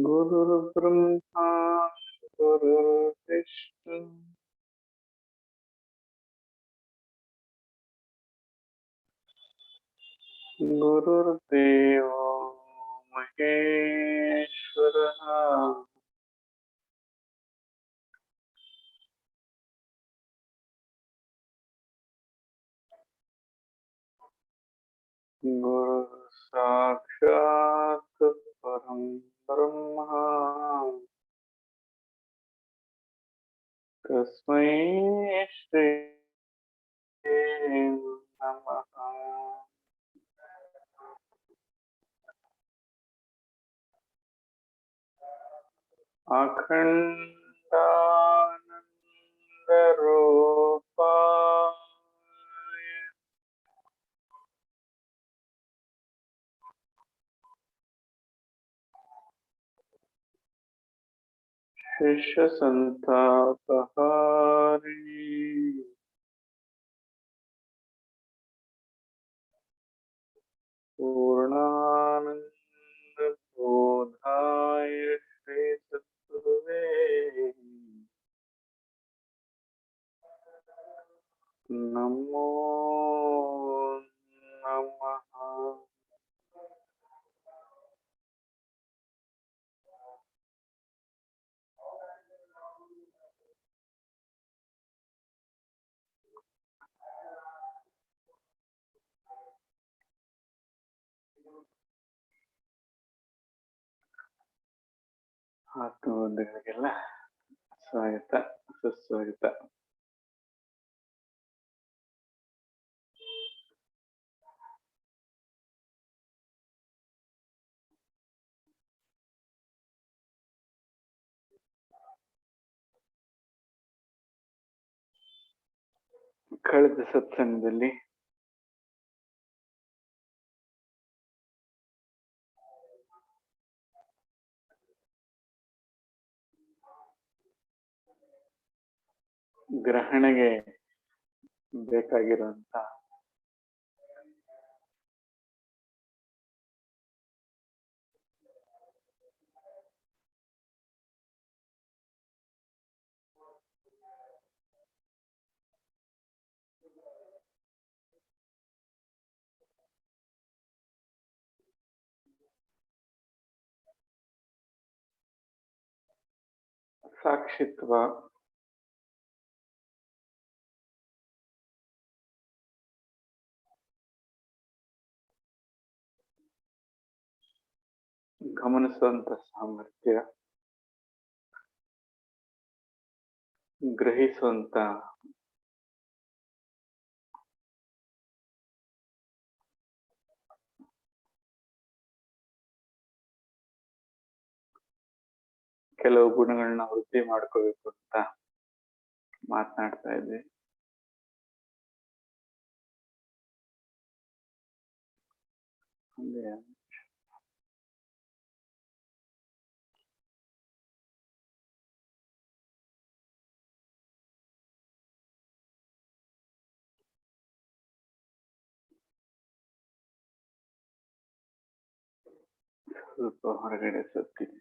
गुरुर्ब्रह्मा गुरुर्विष्णु गुरुर्देवो महेश्वरः गुरुः साक्षात् परं ब्रह्म तस्मै श्री नमः। अखण्डानन्दरूपाय शिष्यसन्तापहारिणी पूर्णानन्दबोधाय श्रीसद्गुरुवे नमो नमः। ಆತ್ಮಬಂಧುಗಳಿಗೆಲ್ಲ ಸ್ವಾಗತ ಸುಸ್ವಾಗತ. ಕಳೆದ ಸತ್ಸಂಗದಲ್ಲಿ ಗ್ರಹಣೆಗೆ ಬೇಕಾಗಿರುವಂತ ಸಾಕ್ಷಿತ್ವ, ಗಮನಿಸುವಂತ ಸಾಮರ್ಥ್ಯ, ಗ್ರಹಿಸುವಂತ ಕೆಲವು ಗುಣಗಳನ್ನ ವೃದ್ಧಿ ಮಾಡ್ಕೋಬೇಕು ಅಂತ ಮಾತನಾಡ್ತಾ ಇದ್ವಿ. ಸ್ವಲ್ಪ ಹೊರಗಡೆ ಸುತ್ತೀನಿ.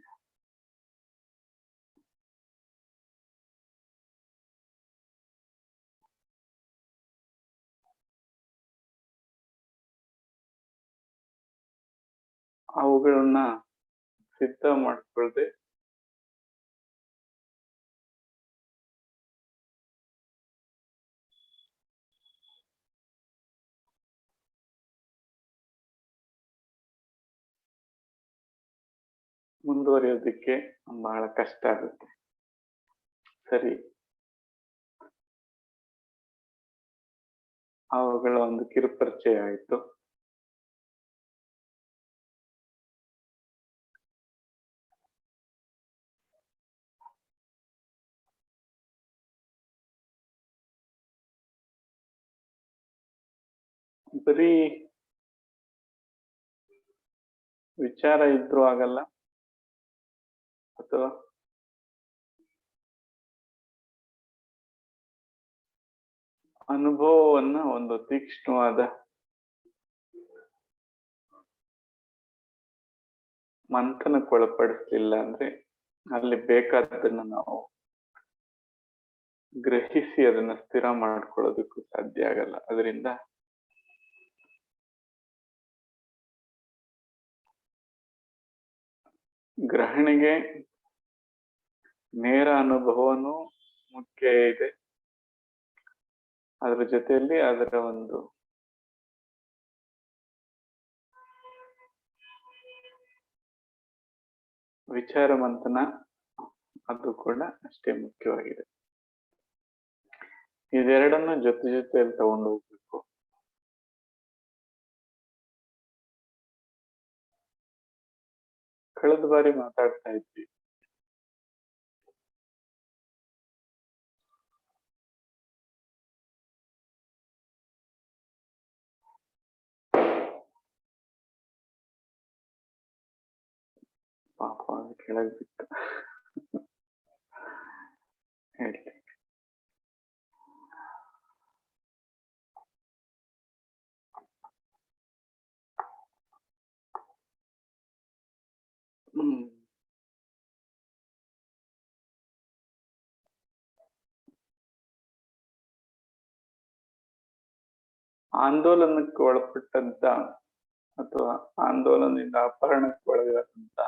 ಅವುಗಳನ್ನ ಸಿದ್ಧ ಮಾಡ್ಕೊಳ್ದೆ ಮುಂದುವರಿಯೋದಕ್ಕೆ ಬಹಳ ಕಷ್ಟ ಆಗುತ್ತೆ. ಸರಿ, ಅವುಗಳ ಒಂದು ಕಿರುಪರಿಚಯ ಆಯಿತು. ಬರೀ ವಿಚಾರ ಇದ್ರೂ ಆಗಲ್ಲ, ಅಥವಾ ಅನುಭವವನ್ನ ಒಂದು ತೀಕ್ಷ್ಣವಾದ ಮಂಥನಕ್ಕೊಳಪಡಿಸ್ಲಿಲ್ಲ ಅಂದ್ರೆ ಅಲ್ಲಿ ಬೇಕಾದದನ್ನ ನಾವು ಗ್ರಹಿಸಿ ಅದನ್ನ ಸ್ಥಿರ ಮಾಡ್ಕೊಳ್ಳೋದಕ್ಕೂ ಸಾಧ್ಯ ಆಗಲ್ಲ. ಅದರಿಂದ ಗ್ರಹಣೆಗೆ ನೇರ ಅನುಭವನೂ ಮುಖ್ಯ ಇದೆ, ಅದರ ಜೊತೆಯಲ್ಲಿ ಅದರ ಒಂದು ವಿಚಾರ ಮಂಥನ ಅದು ಕೂಡ ಅಷ್ಟೇ ಮುಖ್ಯವಾಗಿದೆ. ಇದೆರಡನ್ನ ಜೊತೆಯಲ್ಲಿ ತಗೊಂಡು ಹೋಗ್ಬೇಕು. ಕಳೆದ ಬಾರಿ ಮಾತಾಡ್ತಾ ಇದ್ವಿ, ಪಾಪ ಅದು ಕೆಳಗ್ ಬಿತ್ತು. ಹೇಳಿ. ಆಂದೋಲನಕ್ಕೆ ಒಳಪಟ್ಟಂತ ಅಥವಾ ಆಂದೋಲನದಿಂದ ಅಪಹರಣಕ್ಕೆ ಒಳಗಾದಂತ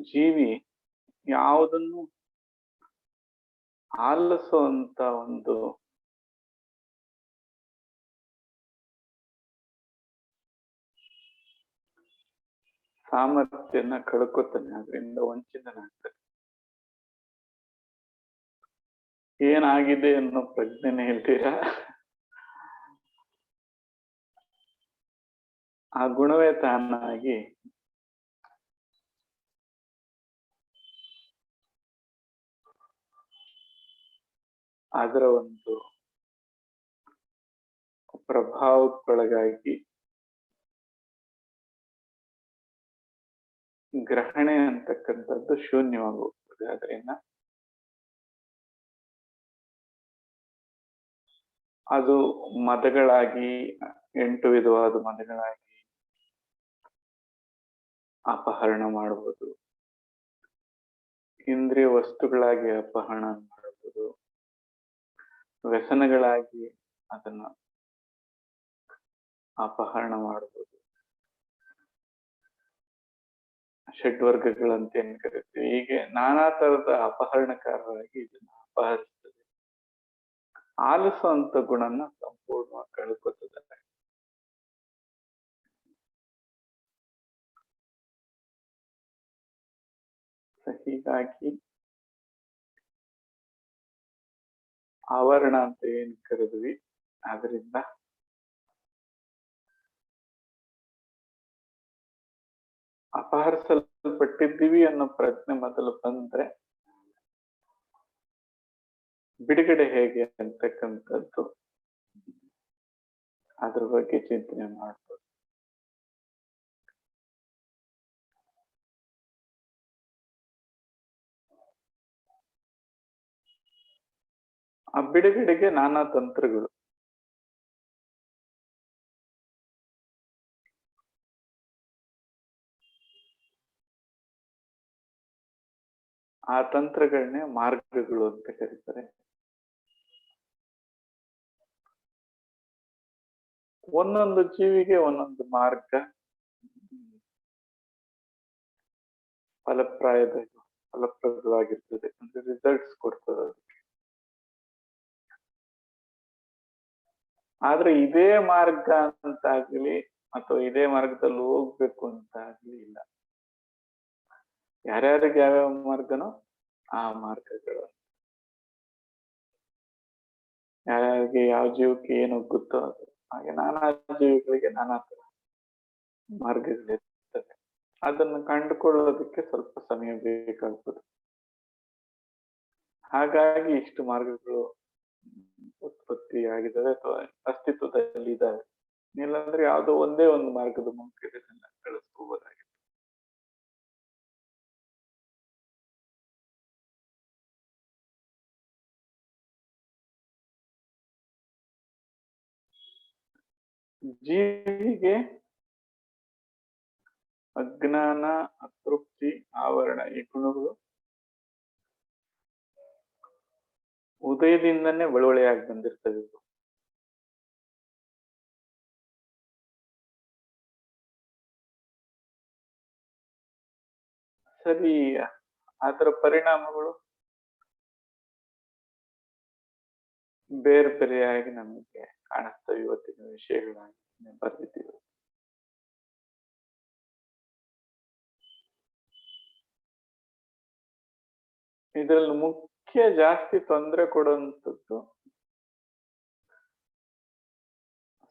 ಜೀವಿ ಯಾವುದನ್ನು ಆಲಿಸುವಂತ ಒಂದು ಸಾಮರ್ಥ್ಯನ ಕಳ್ಕೊತಾನೆ, ಅದರಿಂದ ವಂಚಿತನಾಗ್ತಾನೆ. ಏನಾಗಿದೆ ಅನ್ನೋ ಪ್ರಜ್ಞೆನೇ ಹೇಳ್ತೀರಾ, ಆ ಗುಣವೇ ತಾನಾಗಿ ಅದರ ಒಂದು ಪ್ರಭಾವಕ್ಕೊಳಗಾಗಿ ಗ್ರಹಣೆ ಅಂತಕ್ಕಂಥದ್ದು ಶೂನ್ಯವಾಗಿ ಹೋಗ್ತದೆ. ಅದರಿಂದ ಅದು ಮದಗಳಾಗಿ 8 ವಿಧವಾದ ಮದಗಳಾಗಿ ಅಪಹರಣ ಮಾಡಬಹುದು, ಇಂದ್ರಿಯ ವಸ್ತುಗಳಾಗಿ ಅಪಹರಣ ಮಾಡಬಹುದು, ವ್ಯಸನಗಳಾಗಿ ಅದನ್ನ ಅಪಹರಣ ಮಾಡಬಹುದು, ಷಡ್ವರ್ಗಗಳಂತ ಏನ್ ಕರಿತೀವಿ, ಹೀಗೆ ನಾನಾ ತರದ ಅಪಹರಣಕಾರರಾಗಿ ಇದನ್ನ ಅಪಹರಿಸ್ತದೆ. ಆಲಿಸುವಂತ ಗುಣನ ಸಂಪೂರ್ಣವಾಗಿ ಕಳ್ಕೊತದೆ. ಹೀಗಾಗಿ ಆವರಣ ಅಂತ ಏನ್ ಕರೆದ್ವಿ, ಅದರಿಂದ ಅಪಹರಿಸಲ್ಪಟ್ಟಿದ್ದೀವಿ ಅನ್ನೋ ಪ್ರಜ್ಞೆ ಮೊದಲು ಬಂದ್ರೆ ಬಿಡುಗಡೆ ಹೇಗೆ ಅಂತಕ್ಕಂಥದ್ದು ಅದ್ರ ಬಗ್ಗೆ ಚಿಂತನೆ ಮಾಡ್ಬೋದು. ಆ ಬಿಡುಗಡೆಗೆ ನಾನಾ ತಂತ್ರಗಳು. ಆ ತಂತ್ರಗಳನ್ನೇ ಮಾರ್ಗಗಳು ಅಂತ ಕರೀತಾರೆ. ಒಂದೊಂದು ಜೀವಿಗೆ ಒಂದೊಂದು ಮಾರ್ಗ ಫಲಪ್ರದವಾಗಿರ್ತದೆ, ಅಂದ್ರೆ ರಿಸಲ್ಟ್ಸ್ ಕೊಡ್ತದೆ. ಆದ್ರೆ ಇದೇ ಮಾರ್ಗ ಅಂತಾಗ್ಲಿ ಅಥವಾ ಇದೇ ಮಾರ್ಗದಲ್ಲಿ ಹೋಗ್ಬೇಕು ಅಂತ ಆಗ್ಲಿ ಇಲ್ಲ. ಯಾರ್ಯಾರಿಗೆ ಯಾವ್ಯಾವ ಮಾರ್ಗನೋ ಆ ಮಾರ್ಗಗಳು. ಯಾರ್ಯಾರಿಗೆ ಯಾವ ಜೀವಕ್ಕೆ ಏನು ಒಗ್ಗುತ್ತೋ ಅದು. ಹಾಗೆ ನಾನಾ ಜೀವಿಗಳಿಗೆ ನಾನಾ ತರ ಮಾರ್ಗಗಳಿರ್ತದೆ. ಅದನ್ನು ಕಂಡುಕೊಳ್ಳೋದಕ್ಕೆ ಸ್ವಲ್ಪ ಸಮಯ ಬೇಕಾಗ್ತದೆ. ಹಾಗಾಗಿ ಇಷ್ಟು ಮಾರ್ಗಗಳು ಉತ್ಪತ್ತಿ ಆಗಿದ್ದಾವೆ ಅಥವಾ ಅಸ್ತಿತ್ವದಲ್ಲಿ ಇದ್ದಾವೆ. ಇಲ್ಲಾಂದ್ರೆ ಯಾವುದೋ ಒಂದೇ ಒಂದು ಮಾರ್ಗದ ಮೂಲಕ ಇದನ್ನ ಬೆಳೆಸ್ಕೋಬಹುದಾಗಿತ್ತು. ಜೀವಿಗೆ ಅಜ್ಞಾನ, ಅತೃಪ್ತಿ, ಆವರಣ ಈ ಗುಣಗಳು ಉದಯದಿಂದನೇ ಬಳುವಳಿಯಾಗಿ ಬಂದಿರ್ತವೆ. ಸರಿ, ಅದರ ಪರಿಣಾಮಗಳು ಬೇರೆ ಬೇರೆಯಾಗಿ ನಮಗೆ ಕಾಣಿಸ್ತವೆ. ಇವತ್ತಿನ ವಿಷಯಗಳಾಗಿ ಬರೆದಿದ್ದೀವಿ. ಇದರಲ್ಲಿ ಮುಖ್ಯ ಜಾಸ್ತಿ ತೊಂದರೆ ಕೊಡುವಂಥದ್ದು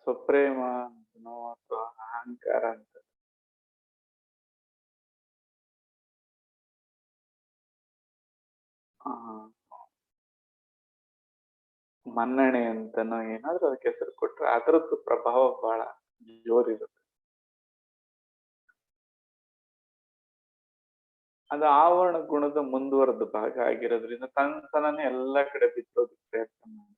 ಸ್ವಪ್ರೇಮ ಅಂತನೋ ಅಥವಾ ಅಹಂಕಾರ ಅಂತ. ಮನ್ನಣೆ ಅಂತನೋ ಏನಾದ್ರೂ ಅದಕ್ಕೆ ಹೆಸರು ಕೊಟ್ರೆ ಅದರದ್ದು ಪ್ರಭಾವ ಬಹಳ ಜೋರಿರುತ್ತೆ. ಅದು ಆವರಣ ಗುಣದ ಮುಂದುವರೆದ ಭಾಗ ಆಗಿರೋದ್ರಿಂದ ತನ್ನನೇ ಎಲ್ಲಾ ಕಡೆ ಬಿತ್ತೋದಕ್ಕೆ ಪ್ರಯತ್ನ ಮಾಡಿ.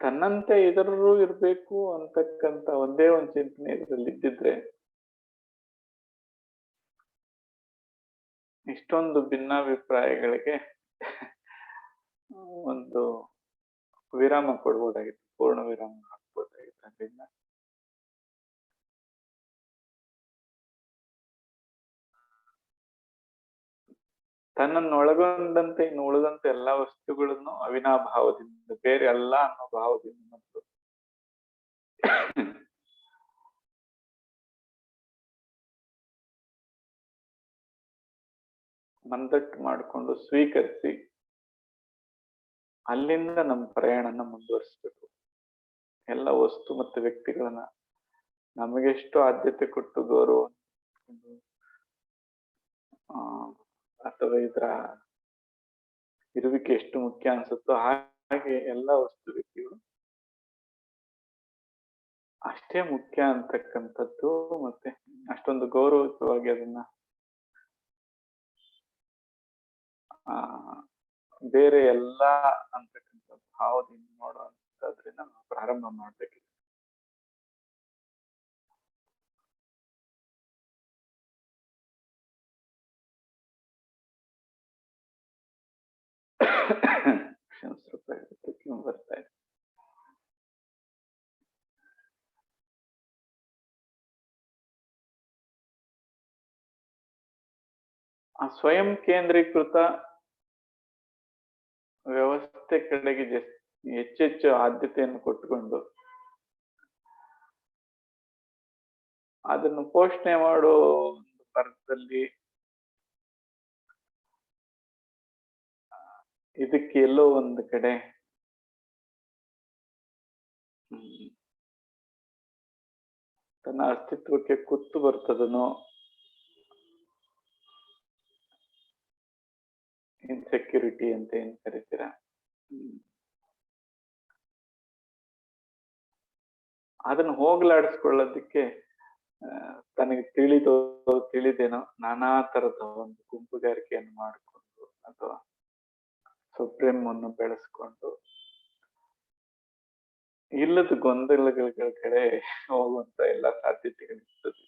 ತನ್ನಂತೆ ಇತರರು ಇರ್ಬೇಕು ಅಂತಕ್ಕಂತ ಒಂದೇ ಒಂದು ಚಿಂತನೆ ಇದರಲ್ಲಿ ಇದ್ದಿದ್ರೆ ಇಷ್ಟೊಂದು ಭಿನ್ನಾಭಿಪ್ರಾಯಗಳಿಗೆ ಒಂದು ವಿರಾಮ ಕೊಡ್ಬೋದಾಗಿತ್ತು, ಪೂರ್ಣ ವಿರಾಮ ಹಾಕ್ಬೋದಾಗಿತ್ತು. ಅದರಿಂದ ತನ್ನನ್ನು ಒಳಗೊಂಡಂತೆ ಇನ್ನು ಉಳಿದಂತೆ ಎಲ್ಲಾ ವಸ್ತುಗಳನ್ನು ಅವಿನಾಭಾವದಿಂದ, ಬೇರೆ ಅಲ್ಲ ಅನ್ನೋ ಭಾವದಿಂದ ಮತ್ತು ಮಂದಟ್ಟು ಮಾಡಿಕೊಂಡು ಸ್ವೀಕರಿಸಿ ಅಲ್ಲಿಂದ ನಮ್ಮ ಪ್ರಯಾಣನ ಮುಂದುವರಿಸ್ಬೇಕು. ಎಲ್ಲ ವಸ್ತು ಮತ್ತು ವ್ಯಕ್ತಿಗಳನ್ನ ನಮಗೆಷ್ಟು ಆದ್ಯತೆ ಕೊಟ್ಟು ಗೌರವ ಅಥವಾ ಇದರ ಇರುವಿಕೆ ಎಷ್ಟು ಮುಖ್ಯ ಅನ್ಸುತ್ತೋ ಹಾಗೆ ಎಲ್ಲ ವಸ್ತು ವ್ಯಕ್ತಿಗಳು ಅಷ್ಟೇ ಮುಖ್ಯ ಅಂತಕ್ಕಂಥದ್ದು, ಮತ್ತೆ ಅಷ್ಟೊಂದು ಗೌರವಯುತವಾಗಿ ಅದನ್ನ ಬೇರೆ ಎಲ್ಲ ಅಂತಕ್ಕಂಥ ಭಾವದಿಂದ ನೋಡುವಂತದ್ರಿಂದ ನಾವು ಪ್ರಾರಂಭ ಮಾಡ್ಬೇಕಿದೆ. ಬರ್ತಾ ಇದೆ. ಆ ಸ್ವಯಂ ಕೇಂದ್ರೀಕೃತ ವ್ಯವಸ್ಥೆ ಕಡೆಗೆ ಹೆಚ್ಚೆಚ್ಚು ಆದ್ಯತೆಯನ್ನು ಕೊಟ್ಟುಕೊಂಡು ಅದನ್ನು ಪೋಷಣೆ ಮಾಡೋ ಒಂದು ಅರ್ಥದಲ್ಲಿ ಇದಕ್ಕೆ ಎಲ್ಲೋ ಒಂದು ಕಡೆ ತನ್ನ ಅಸ್ತಿತ್ವಕ್ಕೆ ಕುತ್ತು ಬರ್ತದನೋ, ಇನ್ಸೆಕ್ಯೂರಿಟಿ ಅಂತ ಏನ್ ಕರಿತೀರ, ಅದನ್ನ ಹೋಗ್ಲಾಡಿಸ್ಕೊಳ್ಳೋದಕ್ಕೆ ತನಗೆ ತಿಳಿದೇನೋ ನಾನಾ ತರದ ಒಂದು ಗುಂಪುಗಾರಿಕೆಯನ್ನು ಮಾಡಿಕೊಂಡು ಅಥವಾ ಸುಪ್ರೀಂವನ್ನು ಬೆಳೆಸ್ಕೊಂಡು ಇಲ್ಲದ ಗೊಂದಲಗಳ ಕಡೆ ಹೋಗುವಂತ ಎಲ್ಲ ಸಾಧ್ಯತೆಗಳಿರ್ತದೆ.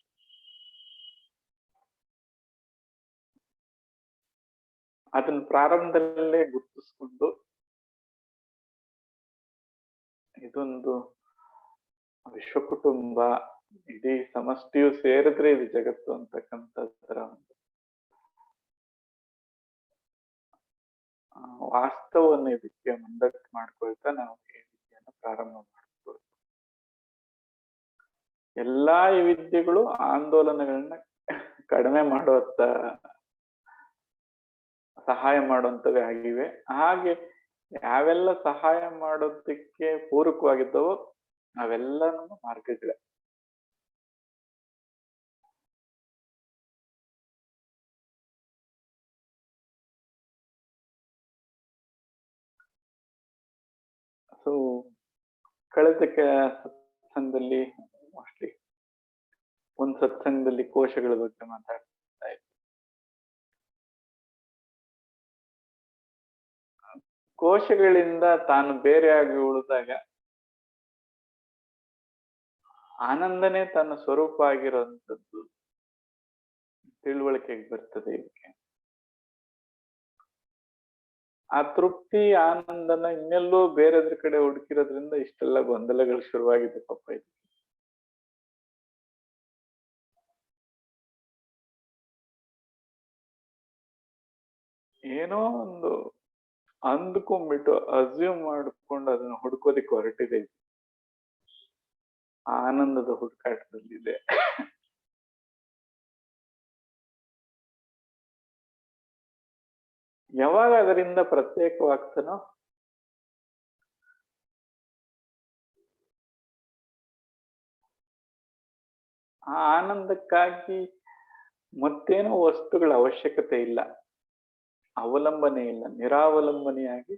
ಅದನ್ನ ಪ್ರಾರಂಭದಲ್ಲೇ ಗುರುತಿಸ್ಕೊಂಡು ಇದೊಂದು ವಿಶ್ವ ಕುಟುಂಬ, ಇಡೀ ಸಮಷ್ಟಿಯು ಸೇರಿದ್ರೆ ಇದು ಜಗತ್ತು ಅಂತಕ್ಕಂಥದ್ರ ವಾಸ್ತವವನ್ನು ಇದಕ್ಕೆ ಮುಂದಕ್ಕೆ ಮಾಡ್ಕೊಳ್ತಾ ನಾವು ಈ ವಿದ್ಯೆಯನ್ನು ಪ್ರಾರಂಭ ಮಾಡ್ಕೊಳ್ತೀವಿ. ಎಲ್ಲಾ ಈ ವಿದ್ಯೆಗಳು ಆಂದೋಲನಗಳನ್ನ ಕಡಿಮೆ ಮಾಡುವತ್ತ ಸಹಾಯ ಮಾಡುವಂತವೇ ಆಗಿವೆ. ಹಾಗೆ ಯಾವೆಲ್ಲ ಸಹಾಯ ಮಾಡೋದಕ್ಕೆ ಪೂರಕವಾಗಿದ್ದವೋ ಅವೆಲ್ಲನೂ ಮಾರ್ಗಗಳೇ. ಸೊ ಕಳೆದ ಸತ್ಸಂಗದಲ್ಲಿ ಮೋಸ್ಟ್ಲಿ ಒಂದ್ ಸತ್ಸಂಗದಲ್ಲಿ ಕೋಶಗಳ ಬಗ್ಗೆ ಮಾತಾಡ್ತಾ ಇದ್ದೆ. ಕೋಶಗಳಿಂದ ತಾನು ಬೇರೆಯಾಗಿ ಉಳಿದಾಗ ಆನಂದನೇ ತನ್ನ ಸ್ವರೂಪ ಆಗಿರುವಂತದ್ದು ತಿಳುವಳಿಕೆಗೆ ಬರ್ತದೆ ಇದಕ್ಕೆ. ಆ ತೃಪ್ತಿ ಆನಂದನ ಇನ್ನೆಲ್ಲೋ ಬೇರೆದ್ರ ಕಡೆ ಹುಡುಕಿರೋದ್ರಿಂದ ಇಷ್ಟೆಲ್ಲ ಗೊಂದಲಗಳು ಶುರುವಾಗಿದೆ ಪಾಪ ಇದು. ಏನೋ ಒಂದು ಅಂದ್ಕೊಂಡ್ಬಿಟ್ಟು ಅಸ್ಯೂಮ್ ಮಾಡ್ಕೊಂಡು ಅದನ್ನ ಹುಡ್ಕೋದಿಕ್ಕೆ ಹೊರಟಿದೆ. ಆನಂದದ ಹುಡುಕಾಟದಲ್ಲಿದೆ. ಯಾವಾಗ ಅದರಿಂದ ಪ್ರತ್ಯೇಕವಾಗ್ತಾನೋ ಆ ಆನಂದಕ್ಕಾಗಿ ಮತ್ತೇನೋ ವಸ್ತುಗಳ ಅವಶ್ಯಕತೆ ಇಲ್ಲ, ಅವಲಂಬನೆ ಇಲ್ಲ, ನಿರಾವಲಂಬನೆಯಾಗಿ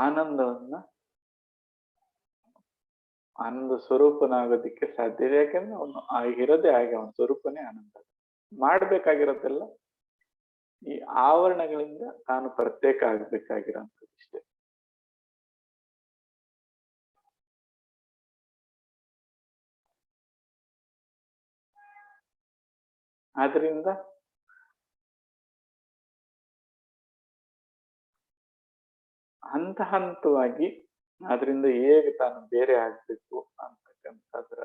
ಆನಂದವನ್ನ ಆನಂದ ಸ್ವರೂಪನಾಗೋದಿಕ್ಕೆ ಸಾಧ್ಯ ಇದೆ. ಯಾಕಂದ್ರೆ ಅವನು ಇರೋದೇ ಹಾಗೆ, ಅವನ ಸ್ವರೂಪನೇ ಆನಂದ. ಮಾಡ್ಬೇಕಾಗಿರೋದೆಲ್ಲ ಈ ಆವರಣಗಳಿಂದ ತಾನು ಪ್ರತ್ಯೇಕ ಆಗ್ಬೇಕಾಗಿರೋಂಥದ್ದು ಇಷ್ಟೇ. ಆದ್ರಿಂದ ಹಂತ ಹಂತವಾಗಿ ಅದರಿಂದ ಹೇಗೆ ತಾನು ಬೇರೆ ಆಗ್ಬೇಕು ಅಂತಕ್ಕಂಥದ್ರ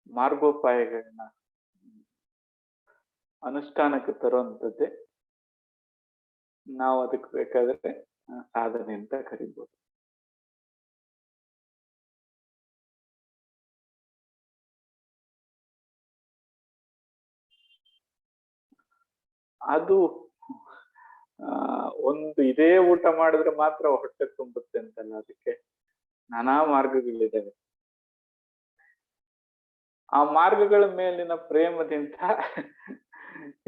ಮಾರ್ಗೋಪಾಯಗಳನ್ನ ಅನುಷ್ಠಾನಕ್ಕೆ ತರುವಂಥದ್ದೇ ನಾವು ಅದಕ್ಕೆ ಬೇಕಾದ್ರೆ ಸಾಧನೆ ಅಂತ ಕರಿಬಹುದು. ಅದು ಒಂದು ಇದೇ ಊಟ ಮಾಡಿದ್ರೆ ಮಾತ್ರ ಹೊಟ್ಟೆ ತುಂಬುತ್ತೆ ಅಂತಲ್ಲ, ಅದಕ್ಕೆ ನಾನಾ ಮಾರ್ಗಗಳಿದ್ದಾವೆ. ಆ ಮಾರ್ಗಗಳ ಮೇಲಿನ ಪ್ರೇಮದಿಂದ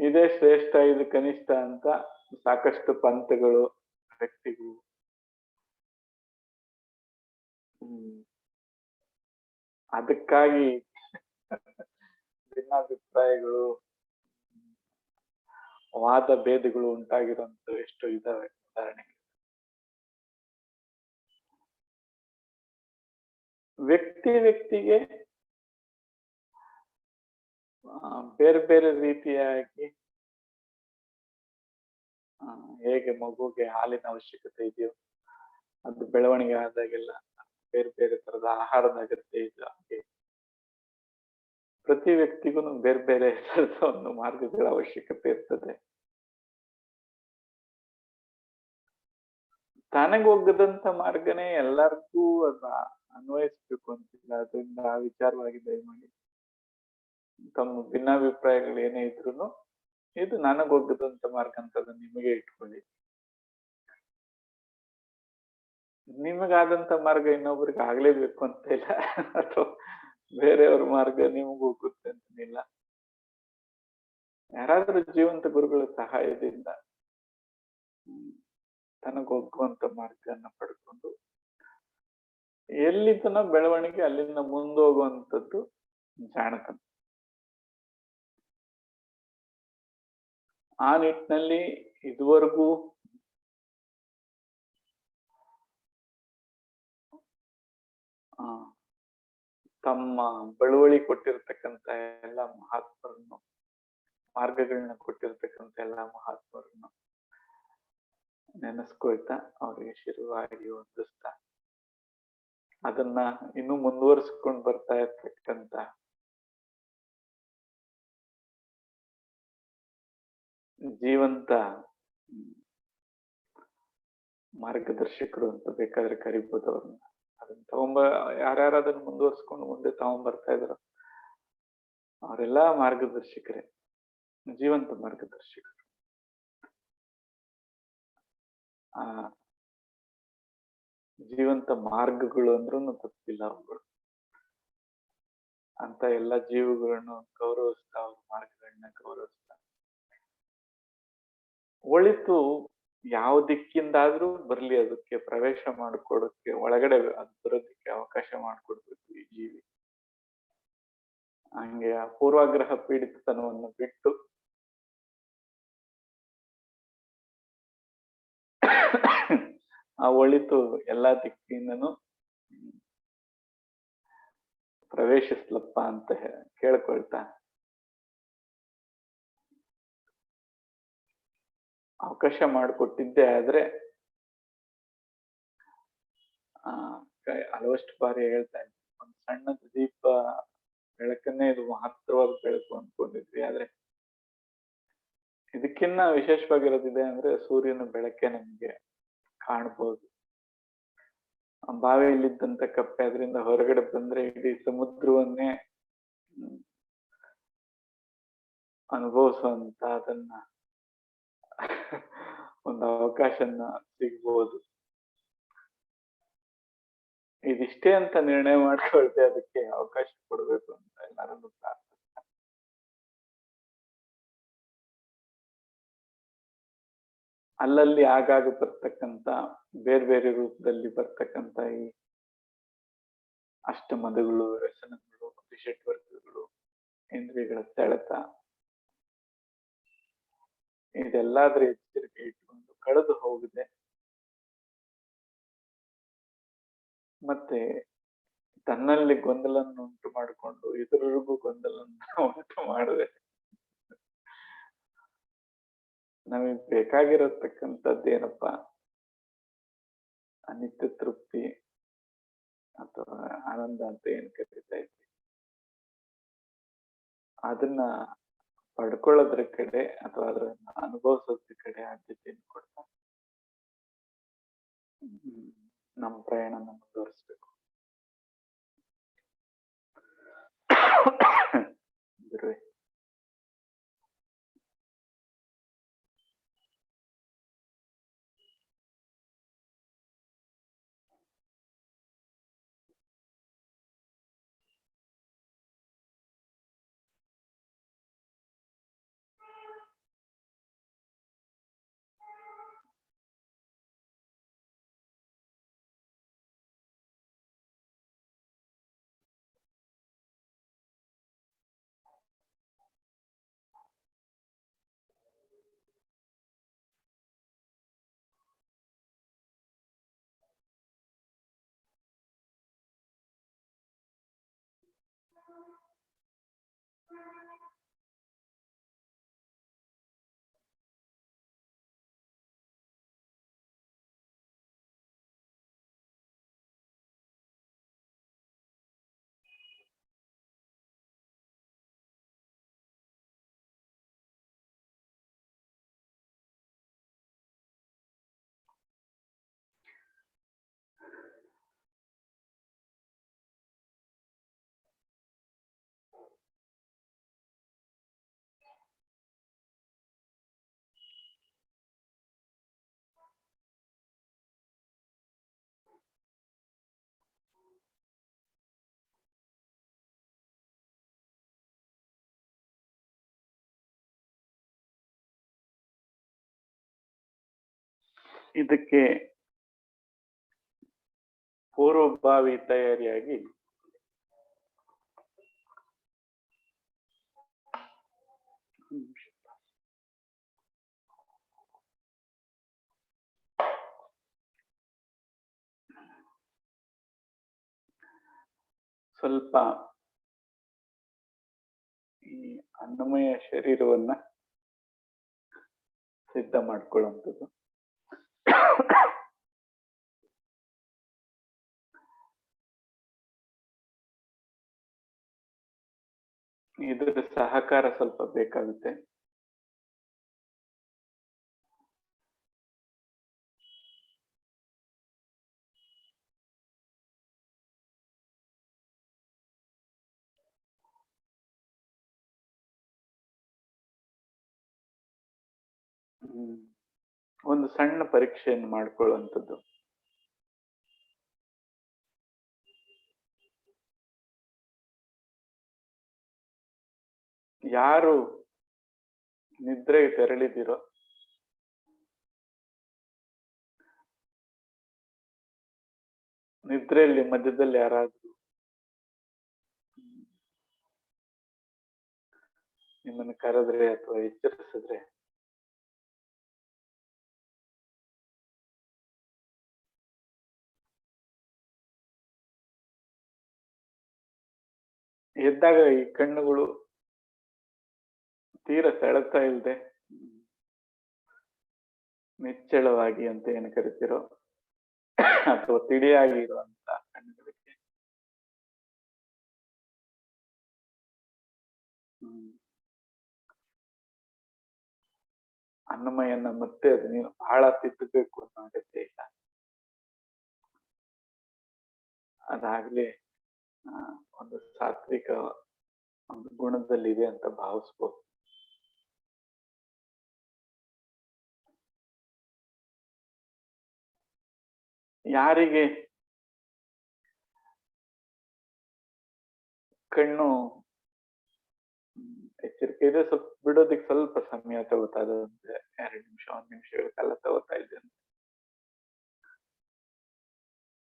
ಇದೇ ಶ್ರೇಷ್ಠ ಇದು ಕನಿಷ್ಠ ಅಂತ ಸಾಕಷ್ಟು ಪಂಥಗಳು, ವ್ಯಕ್ತಿಗಳು ಅದಕ್ಕಾಗಿ ಭಿನ್ನಾಭಿಪ್ರಾಯಗಳು, ವಾದ ಭೇದಗಳು ಉಂಟಾಗಿರುವಂತ ಎಷ್ಟು ಇದಾವೆ ಉದಾಹರಣೆಗೆ. ವ್ಯಕ್ತಿಗೆ ಬೇರೆ ಬೇರೆ ರೀತಿಯಾಗಿ ಹೇಗೆ ಮಗುಗೆ ಹಾಲಿನ ಅವಶ್ಯಕತೆ ಇದೆಯೋ, ಅದು ಬೆಳವಣಿಗೆ ಆದಾಗೆಲ್ಲ ಬೇರೆ ಬೇರೆ ತರದ ಆಹಾರದ ಅಗತ್ಯ ಇದೆ. ಹಾಗೆ ಪ್ರತಿ ವ್ಯಕ್ತಿಗೂ ಬೇರೆ ಬೇರೆ ತರದ ಒಂದು ಮಾರ್ಗಗಳ ಅವಶ್ಯಕತೆ ಇರ್ತದೆ. ತನಗೊಗ್ಗದಂತ ಮಾರ್ಗನೇ ಎಲ್ಲರಿಗೂ ಅದ ಅನ್ವಯಿಸ್ಬೇಕು ಅಂತಿಲ್ಲ. ಅದರಿಂದ ಆ ವಿಚಾರವಾಗಿ ದಯಮಾಡಿ ತಮ್ಮ ಭಿನ್ನಾಭಿಪ್ರಾಯಗಳು ಏನೇ ಇದ್ರು ಇದು ನನಗೊಗ್ಗದಂತ ಮಾರ್ಗ ಅಂತ ಅದನ್ನ ನಿಮಗೆ ಇಟ್ಕೊಳ್ಳಿ. ನಿಮಗಾದಂತ ಮಾರ್ಗ ಇನ್ನೊಬ್ರಿಗೆ ಆಗ್ಲೇಬೇಕು ಅಂತ ಇಲ್ಲ, ಅಥವಾ ಬೇರೆಯವ್ರ ಮಾರ್ಗ ನಿಮಗೂ ಹೋಗುತ್ತೆ ಅಂತನಿಲ್ಲ. ಯಾರಾದ್ರೂ ಜೀವಂತ ಗುರುಗಳ ಸಹಾಯದಿಂದ ತನಗೊಗ್ಗುವಂತ ಮಾರ್ಗನ ಪಡ್ಕೊಂಡು ಎಲ್ಲಿತನ ಬೆಳವಣಿಗೆ ಅಲ್ಲಿಂದ ಮುಂದೋಗುವಂಥದ್ದು ಜಾಣತನ. ಆ ನಿಟ್ಟಿನಲ್ಲಿ ಇದುವರೆಗೂ ತಮ್ಮ ಬಳುವಳಿ ಕೊಟ್ಟಿರ್ತಕ್ಕಂಥ ಎಲ್ಲ ಮಹಾತ್ಮರನ್ನು, ಮಾರ್ಗಗಳನ್ನ ಕೊಟ್ಟಿರ್ತಕ್ಕಂಥ ಎಲ್ಲ ಮಹಾತ್ಮರನ್ನು ನೆನೆಸ್ಕೊಳ್ತಾ ಅವ್ರಿಗೆ ಶಿರವಾಗಿ ವಂದಿಸ್ತಾ ಅದನ್ನ ಇನ್ನೂ ಮುಂದುವರಿಸ್ಕೊಂಡು ಬರ್ತಾ ಇರ್ತಕ್ಕಂಥ ಜೀವಂತ ಹ್ಮ್, ಮಾರ್ಗದರ್ಶಕರು ಅಂತ ಬೇಕಾದ್ರೆ ಕರಿಬಹುದು ಅವ್ರನ್ನ. ಅದನ್ನ ಯಾರ್ಯಾರು ಅದನ್ನ ಮುಂದುವರ್ಸ್ಕೊಂಡು ಮುಂದೆ ತಗೊಂಡ್ಬರ್ತಾ ಇದಾರೋ ಅವರೆಲ್ಲಾ ಮಾರ್ಗದರ್ಶಕರೇ, ಜೀವಂತ ಮಾರ್ಗದರ್ಶಕರು. ಆ ಜೀವಂತ ಮಾರ್ಗಗಳು ಅಂದ್ರೂ ತಪ್ಪಿಲ್ಲ ಅವುಗಳು. ಅಂತ ಎಲ್ಲಾ ಜೀವಗಳನ್ನು ಗೌರವಿಸ್ತಾ ಅವ್ರ ಮಾರ್ಗಗಳನ್ನ ಗೌರವಿಸ್ತಾ ಒಳಿತು ಯಾವ ದಿಕ್ಕಿಂದಾದ್ರೂ ಬರ್ಲಿ ಅದಕ್ಕೆ ಪ್ರವೇಶ ಮಾಡ್ಕೊಡಕ್ಕೆ ಒಳಗಡೆ ಅದ್ ಬರೋದಕ್ಕೆ ಅವಕಾಶ ಮಾಡ್ಕೊಡ್ಬೇಕು ಈ ಜೀವಿ. ಹಂಗೆ ಆ ಪೂರ್ವಾಗ್ರಹ ಪೀಡಿತತನವನ್ನು ಬಿಟ್ಟು ಆ ಒಳಿತು ಎಲ್ಲಾ ದಿಕ್ಕಿಂದನೂ ಪ್ರವೇಶಿಸ್ಲಪ್ಪ ಅಂತ ಕೇಳ್ಕೊಳ್ತಾ ಅವಕಾಶ ಮಾಡಿಕೊಟ್ಟಿದ್ದೆ ಆದ್ರೆ ಹಲವಷ್ಟು ಬಾರಿ ಹೇಳ್ತಾ ಇದ್ದೆ, ಒಂದು ಸಣ್ಣ ದೀಪ ಬೆಳಕನ್ನೇ ಇದು ಮಹತ್ತರವಾದ ಬೆಳಕು ಅನ್ಕೊಂಡಿದ್ವಿ. ಆದ್ರೆ ಇದಕ್ಕಿನ್ನ ವಿಶೇಷವಾಗಿರೋದಿದೆ ಅಂದ್ರೆ ಸೂರ್ಯನ ಬೆಳಕೆ ನಮ್ಗೆ ಕಾಣ್ಬೋದು. ಬಾವಿಯಲ್ಲಿದ್ದಂತ ಕಪ್ಪೆ ಅದರಿಂದ ಹೊರಗಡೆ ಬಂದ್ರೆ ಇಡೀ ಸಮುದ್ರವನ್ನೇ ಅನುಭವಿಸುವಂತ ಅದನ್ನ ಒಂದು ಅವಕಾಶನ ಸಿಗ್ಬೋದು. ಇದಿಷ್ಟೇ ಅಂತ ನಿರ್ಣಯ ಮಾಡ್ಕೊಳ್ತೆ ಅದಕ್ಕೆ ಅವಕಾಶ ಕೊಡ್ಬೇಕು ಅಂತ ಎಲ್ಲರನ್ನು ಪ್ರಾರ್ಥಿಸ್ತಾ ಅಲ್ಲಲ್ಲಿ ಆಗಾಗ ಬರ್ತಕ್ಕಂತ ಬೇರೆ ಬೇರೆ ರೂಪದಲ್ಲಿ ಬರ್ತಕ್ಕಂತ ಈ ಅಷ್ಟಮದಗಳು, ವ್ಯಸನಗಳು, ದುಶ್ಚಟವರ್ಗಗಳು, ಇಂದ್ರಿಯಗಳ ಸೆಳೆತ ಇದೆಲ್ಲಾದ್ರೂ ಎಚ್ಚರಿಕೆ ಇಟ್ಕೊಂಡು ಕಳೆದು ಹೋಗಿದೆ. ಮತ್ತೆ ತನ್ನಲ್ಲಿ ಗೊಂದಲನ್ನು ಉಂಟು ಮಾಡಿಕೊಂಡು ಇತರರಿಗೂ ಗೊಂದಲವನ್ನು ಉಂಟು ಮಾಡಿದೆ ನಮಗ್ ಬೇಕಾಗಿರತಕ್ಕಂಥದ್ದೇನಪ್ಪಾ, ಅನಿತ್ಯ ತೃಪ್ತಿ ಅಥವಾ ಆನಂದ ಅಂತ ಏನ್ ಕರೀತಾ ಇದ್ವಿ, ಅದನ್ನ ಪಡ್ಕೊಳ್ಳೋದ್ರ ಕಡೆ ಅಥವಾ ಅದನ್ನ ಅನುಭವಿಸೋದ್ರ ಕಡೆ ಆದ್ಯತೆಯನ್ನು ಕೊಡ್ತಾ ನಮ್ಮ ಪ್ರಯಾಣನ ಮುಂದುವರಿಸ್ಬೇಕು. ಗುರುವೆ. ಇದಕ್ಕೆ ಪೂರ್ವಭಾವಿ ತಯಾರಿಯಾಗಿ ಸ್ವಲ್ಪ ಈ ಅನ್ನಮಯ ಶರೀರವನ್ನ ಸಿದ್ಧ ಮಾಡ್ಕೊಳ್ಳುವಂಥದ್ದು. ಇದರ ಸಹಕಾರ ಸ್ವಲ್ಪ ಬೇಕಾಗುತ್ತೆ. ಒಂದು ಸಣ್ಣ ಪರೀಕ್ಷೆಯನ್ನು ಮಾಡ್ಕೊಳ್ಳುವಂಥದ್ದು. ಯಾರು ನಿದ್ರೆಗೆ ತೆರಳಿದಿರೋ ನಿದ್ರೆಯಲ್ಲಿ ಮಧ್ಯದಲ್ಲಿ ಯಾರಾದ್ರೂ ನಿಮ್ಮನ್ನು ಕರೆದ್ರೆ ಅಥವಾ ಎಚ್ಚರಿಸಿದ್ರೆ ಎದ್ದಾಗ ಈ ಕಣ್ಣುಗಳು ತೀರ ಸೆಳೆತ ಇಲ್ಲದೆ ನಿಚ್ಚಳವಾಗಿ ಅಂತ ಏನು ಕರಿತಿರೋ ಅಥವಾ ತಿಳಿಯಾಗಿ ಇರುವಂತ ಕಣ್ಣುಗಳಿಗೆ ಅನ್ನಮಯನ್ನ ಮತ್ತೆ ಅದು ನೀನು ಬಹಳ ತಿದ್ದಬೇಕು ಅನ್ನೋ ಅಗತ್ಯ ಇಲ್ಲ. ಅದಾಗ್ಲೇ ಒಂದು ಸಾತ್ವಿಕ ಒಂದು ಗುಣದಲ್ಲಿದೆ ಅಂತ ಭಾವಿಸ್ಬೋದು. ಯಾರಿಗೆ ಕಣ್ಣು ಎಚ್ಚರಿಕೆ ಇದೆ, ಸ್ವಲ್ಪ ಬಿಡೋದಿಕ್ ಸ್ವಲ್ಪ ಸಮಯ ತಗೋತಾ ಇದೆ, 2 ನಿಮಿಷ 1 ನಿಮಿಷಗಳ ಕಾಲ ತಗೋತಾ ಇದೆ,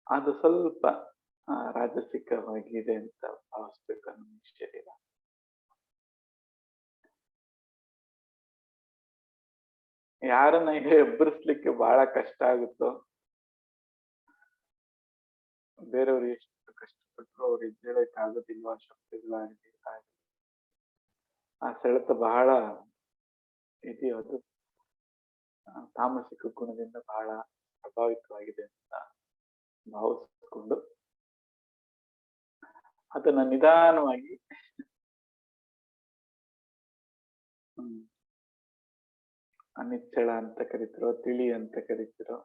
ಅದು ಸ್ವಲ್ಪ ರಾಜಸಿಕವಾಗಿದೆ ಅಂತ ಭಾವಿಸ್ಬೇಕು ನಮ್ಮ ಶರೀರ. ಯಾರನ್ನ ಎಬ್ಬರಿಸ್ಲಿಕ್ಕೆ ಬಹಳ ಕಷ್ಟ ಆಗುತ್ತೋ, ಬೇರೆಯವ್ರು ಎಷ್ಟು ಕಷ್ಟಪಟ್ಟರು ಅವ್ರು ಎದ್ದೇಳಕ್ ಆಗೋದಿಲ್ವ, ಶಕ್ತಿಗಳಾಗಲಿ ಆ ಸೆಳೆತ ಬಹಳ ಇದೆಯೋ ಅದು ತಾಮಸಿಕ ಗುಣದಿಂದ ಬಹಳ ಪ್ರಭಾವಿತವಾಗಿದೆ ಅಂತ ಭಾವಿಸ್ಕೊಂಡು ಅದನ್ನ ನಿಧಾನವಾಗಿ ಅನಿಚ್ಚಳ ಅಂತ ಕರಿತಿರೋ, ತಿಳಿ ಅಂತ ಕರಿತಿರೋ,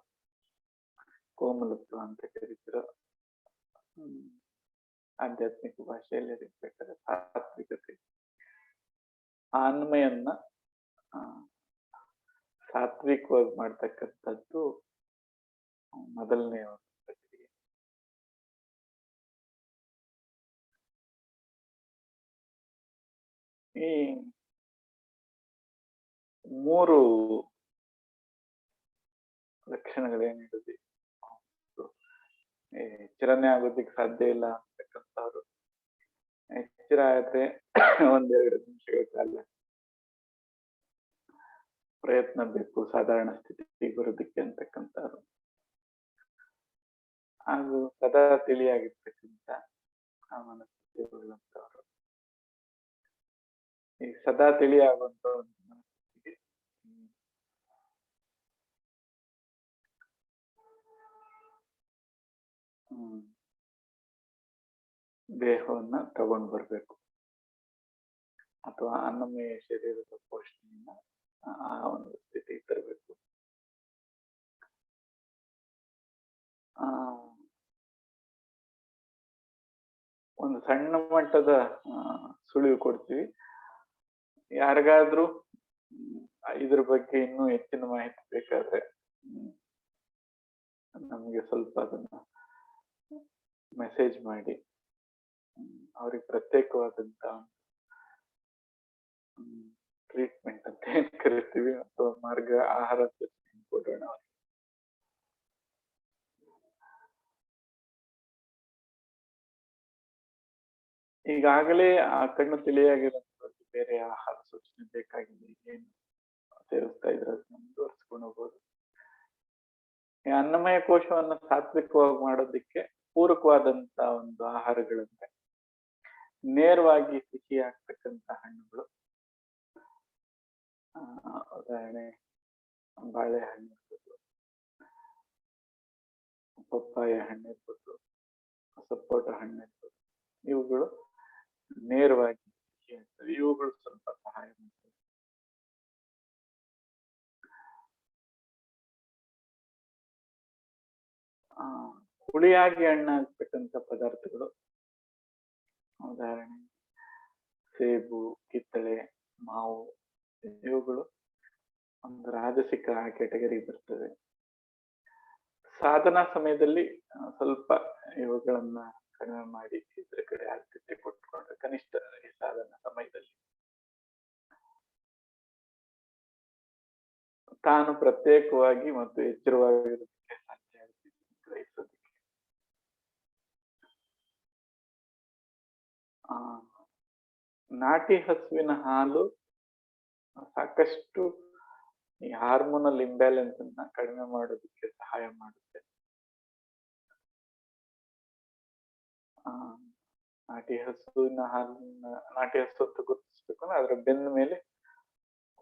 ಕೋಮಲತ್ವ ಅಂತ ಕರಿತಿರೋ, ಆಧ್ಯಾತ್ಮಿಕ ಭಾಷೆಯಲ್ಲಿ ಬೇಕಾದ್ರೆ ಸಾತ್ವಿಕತೆ, ಆ ಅನ್ಮಯನ್ನ ಸಾತ್ವಿಕವಾಗಿ ಮಾಡ್ತಕ್ಕಂಥದ್ದು ಮೊದಲನೇ ಒಂದು ಪ್ರಕ್ರಿಯೆ. ಈ 3 ಲಕ್ಷಣಗಳೇನಿರುತ್ತೆ, ಎಚ್ಚರನೇ ಆಗೋದಿಕ್ ಸಾಧ್ಯ ಇಲ್ಲ ಅಂತಕ್ಕಂಥವ್ರು ಎಚ್ಚರ ಆದ್ರೆ 1-2 ನಿಮಿಷಗಳ ಕಾಲ ಪ್ರಯತ್ನ ಬೇಕು ಸಾಧಾರಣ ಸ್ಥಿತಿಗೆ ಬರೋದಕ್ಕೆ ಅಂತಕ್ಕಂಥವ್ರು, ಹಾಗೂ ಸದಾ ತಿಳಿಯಾಗಿರ್ತಕ್ಕಂಥ ಆ ಮನಸ್ಥಿತಿ ಉಳ್ಳಂತವ್ರು, ಈ ಸದಾ ತಿಳಿಯಾಗುವಂತ ಒಂದು ಮನಸ್ಥಿತಿಗೆ ದೇಹವನ್ನ ತಗೊಂಡು ಬರ್ಬೇಕು, ಅಥವಾ ಅನ್ನಮಯ ಶರೀರದ ಪೋಷಣೆಯನ್ನ ಆ ಒಂದು ಸ್ಥಿತಿಗೆ ತರಬೇಕು. ಒಂದು ಸಣ್ಣ ಮಟ್ಟದ ಸುಳಿವು ಕೊಡ್ತೀವಿ. ಯಾರಿಗಾದ್ರೂ ಇದ್ರ ಬಗ್ಗೆ ಇನ್ನೂ ಹೆಚ್ಚಿನ ಮಾಹಿತಿ ಬೇಕಾದ್ರೆ ನಮ್ಗೆ ಸ್ವಲ್ಪ ಅದನ್ನ ಮೆಸೇಜ್ ಮಾಡಿ ಅವ್ರಿಗೆ ಪ್ರತ್ಯೇಕವಾದಂತ ಟ್ರೀಟ್ಮೆಂಟ್ ಅಂತ ಏನ್ ಕರಿತೀವಿ ಅಥವಾ ಮಾರ್ಗ ಆಹಾರ ಕೊಡೋಣ. ಈಗಾಗಲೇ ಆ ಕಣ್ಣು ತಿಳಿಯಾಗಿರೋದು ಬೇರೆ ಆಹಾರ ಸೂಚನೆ ಬೇಕಾಗಿದೆ, ಏನು ಸೇರಿಸ್ತಾ ಇದ್ರೆ ಮುಂದುವರ್ಸ್ಕೊಂಡು ಹೋಗ್ಬೋದು. ಈ ಅನ್ನಮಯ ಕೋಶವನ್ನು ಸಾತ್ವಿಕವಾಗಿ ಮಾಡೋದಕ್ಕೆ ಪೂರಕವಾದಂತ ಒಂದು ಆಹಾರಗಳಂದ್ರೆ ನೇರವಾಗಿ ಸಿಹಿ ಆಗ್ತಕ್ಕಂತ ಹಣ್ಣುಗಳು, ಉದಾಹರಣೆ ಬಾಳೆಹಣ್ಣು ಇರ್ಬೋದು, ಪಪ್ಪಾಯ ಹಣ್ಣು ಇರ್ಬೋದು, ಸಪೋಟ ಹಣ್ಣು ಇರ್ಬೋದು, ಇವುಗಳು ನೇರವಾಗಿ ಸಿಹಿ ಆಗ್ತವೆ, ಇವುಗಳು ಸ್ವಲ್ಪ ಸಹಾಯ ಮಾಡ್ತವೆ. ಹುಳಿಯಾಗಿ ಹಣ್ಣಾಗ್ತಕ್ಕಂಥ ಪದಾರ್ಥಗಳು, ಉದಾಹರಣೆ ಸೇಬು, ಕಿತ್ತಳೆ, ಮಾವು, ಇವುಗಳು ಒಂದು ರಾಜಸಿಕ ಕ್ಯಾಟಗರಿ ಬರ್ತದೆ. ಸಾಧನಾ ಸಮಯದಲ್ಲಿ ಸ್ವಲ್ಪ ಇವುಗಳನ್ನ ಕಡಿಮೆ ಮಾಡಿ ಇದ್ರ ಕಡೆ ಆದ್ಯತೆ ಕೊಟ್ಕೊಂಡ್ರೆ ಕನಿಷ್ಠ ಈ ಸಾಧನಾ ಸಮಯದಲ್ಲಿ ತಾನು ಪ್ರತ್ಯೇಕವಾಗಿ ಮತ್ತು ಎಚ್ಚರವಾಗಿರೋದಕ್ಕೆ ಸಾಧ್ಯ ಆಗುತ್ತೆ ಗ್ರಹಿಸೋದಕ್ಕೆ. ನಾಟಿ ಹಸುವಿನ ಹಾಲು ಸಾಕಷ್ಟು ಈ ಹಾರ್ಮೋನಲ್ ಇಂಬ್ಯಾಲೆನ್ಸ್ ಅನ್ನ ಕಡಿಮೆ ಮಾಡೋದಕ್ಕೆ ಸಹಾಯ ಮಾಡುತ್ತೆ. ನಾಟಿ ಹಸುವಿನ ಹಾಲನ್ನ ನಾಟಿ ಹಸು ಅಂತ ಗುರುತಿಸ್ಬೇಕು ಅಂದ್ರೆ ಅದರ ಬೆನ್ನ ಮೇಲೆ